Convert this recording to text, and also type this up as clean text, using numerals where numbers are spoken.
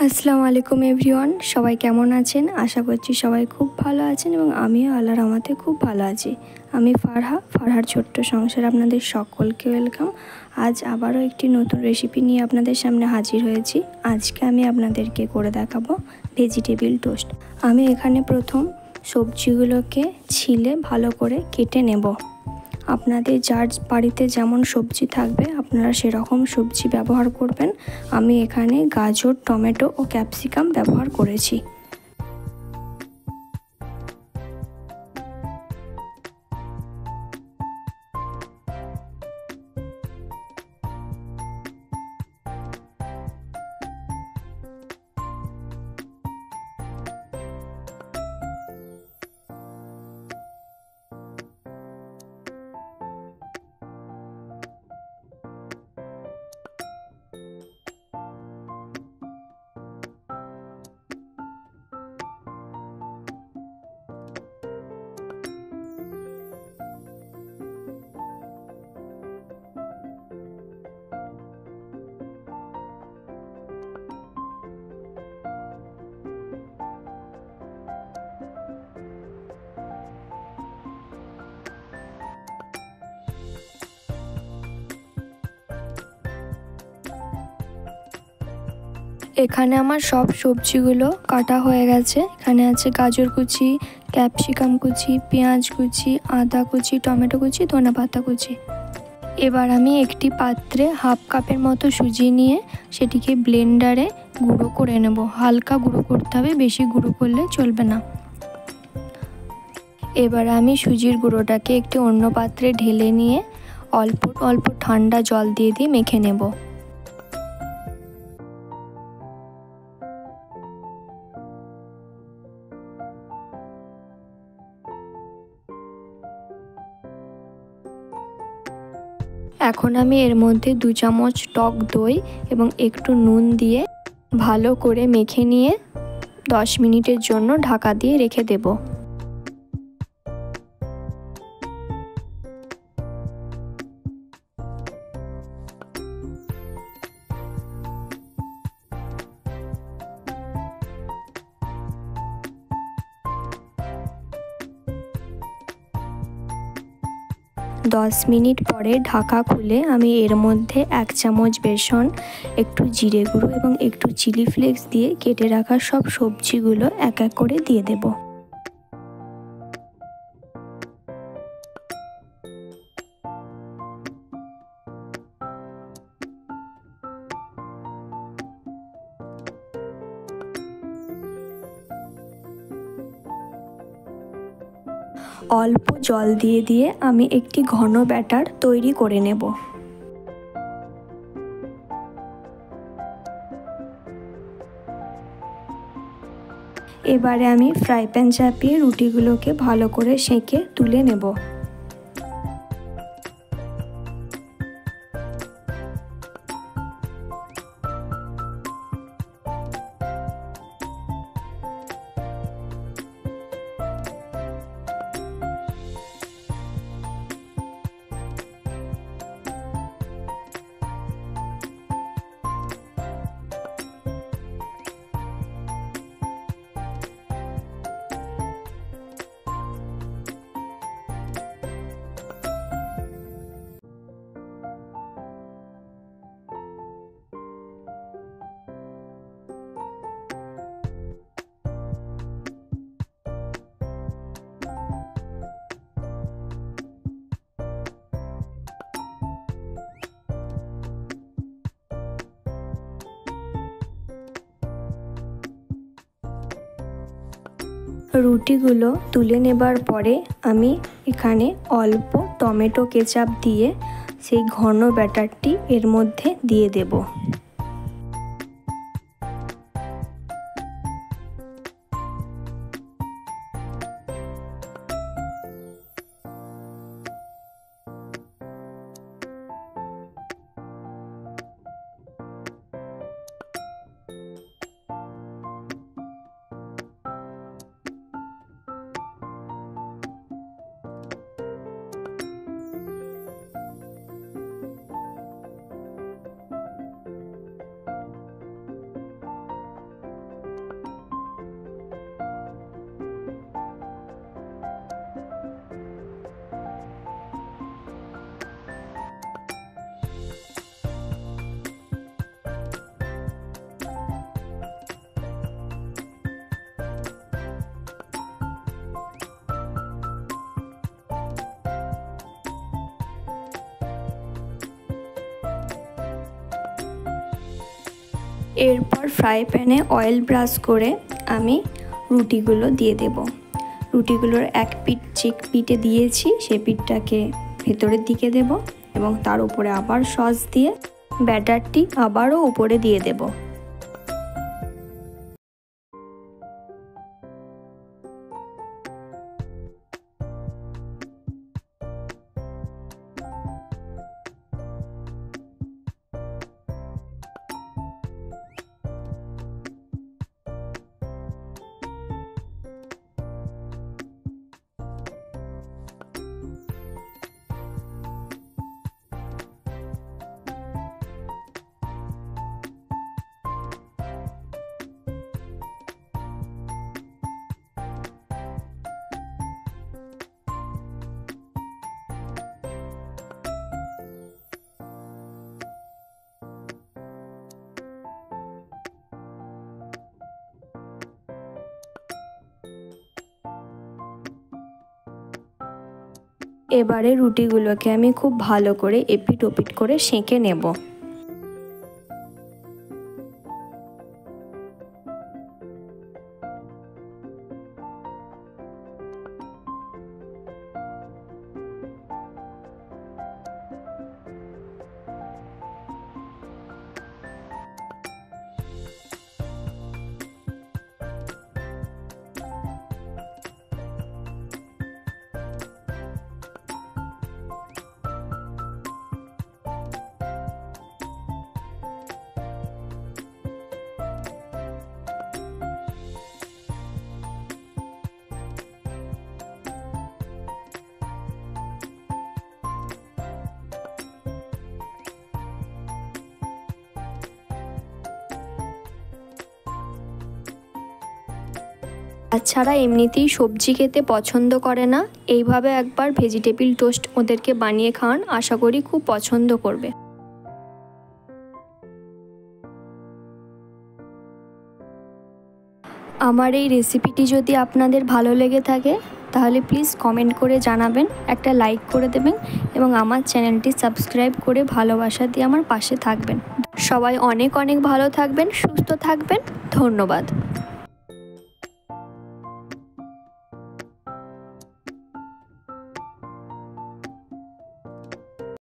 আসসালামু আলাইকুম এভরিওয়ান, সবাই কেমন আছেন? আশা করছি সবাই খুব ভালো আছেন এবং আমিও আল্লাহর রহমতে খুব ভালো আছি। আমি ফারহার ছোট্ট সংসার আপনাদের সকলকে ওয়েলকাম। আজ আবারও একটি নতুন রেসিপি নিয়ে আপনাদের সামনে হাজির হয়েছি। আজকে আমি আপনাদেরকে করে দেখাবো ভেজিটেবিল টোস্ট। আমি এখানে প্রথম সবজিগুলোকে ছিলে ভালো করে কেটে নেব। আপনাদের যার বাড়িতে যেমন সবজি থাকবে আপনারা সেরকম সবজি ব্যবহার করবেন। আমি এখানে গাজর, টমেটো ও ক্যাপসিকাম ব্যবহার করেছি। এখানে আমার সব সবজিগুলো কাটা হয়ে গেছে। এখানে আছে গাজর কুচি, ক্যাপসিকাম কুচি, পেঁয়াজ কুচি, আদা কুচি, টমেটো কুচি, ধনেপাতা কুচি। এবার আমি একটি পাত্রে হাফ কাপের মতো সুজি নিয়ে সেটিকে ব্লেন্ডারে গুঁড়ো করে নেব। হালকা গুঁড়ো করতে হবে, বেশি গুঁড়ো করলে চলবে না। এবার আমি সুজির গুঁড়োটাকে একটি অন্য পাত্রে ঢেলে নিয়ে অল্প অল্প ঠান্ডা জল দিয়ে মেখে নেব। এখন আমি এর মধ্যে 2 চামচ টক দই এবং একটু নুন দিয়ে ভালো করে মেখে নিয়ে 10 মিনিটের জন্য ঢাকা দিয়ে রেখে দেব। দশ মিনিট পরে ঢাকা খুলে আমি এর মধ্যে 1 চামচ বেসন, একটু জিরে গুঁড়ো এবং একটু চিলি ফ্লেক্স দিয়ে কেটে রাখা সব সবজিগুলো এক এক করে দিয়ে দেব। অল্প জল দিয়ে আমি একটি ঘন ব্যাটার তৈরি করে নেব। এবারে আমি ফ্রাই প্যান চাপিয়ে রুটিগুলোকে ভালো করে সেঁকে তুলে নেব। রুটিগুলো তুলে নেবার পরে আমি এখানে অল্প টমেটো কেচাপ দিয়ে সেই ঘন ব্যাটারটি এর মধ্যে দিয়ে দেব। এরপর ফ্রাই প্যানে অয়েল ব্রাশ করে আমি রুটিগুলো দিয়ে দেব। রুটিগুলোর এক পিঠ যে পিঠে দিয়েছি সেই পিঠটাকে ভেতরের দিকে দেব এবং তার উপরে আবার সস দিয়ে ব্যাটারটি আবারও উপরে দিয়ে দেব। এবারে রুটিগুলোকে আমি খুব ভালো করে এপিট ওপিট করে সেঁকে নেব। বাচ্চারা এমনিতেই সবজি খেতে পছন্দ করে না, এইভাবে একবার ভেজিটেবিল টোস্ট ওদেরকে বানিয়ে খাওয়ান, আশা করি খুব পছন্দ করবে। আমার এই রেসিপিটি যদি আপনাদের ভালো লেগে থাকে তাহলে প্লিজ কমেন্ট করে জানাবেন, একটা লাইক করে দেবেন এবং আমার চ্যানেলটি সাবস্ক্রাইব করে ভালোবাসা দিয়ে আমার পাশে থাকবেন। সবাই অনেক অনেক ভালো থাকবেন, সুস্থ থাকবেন। ধন্যবাদ।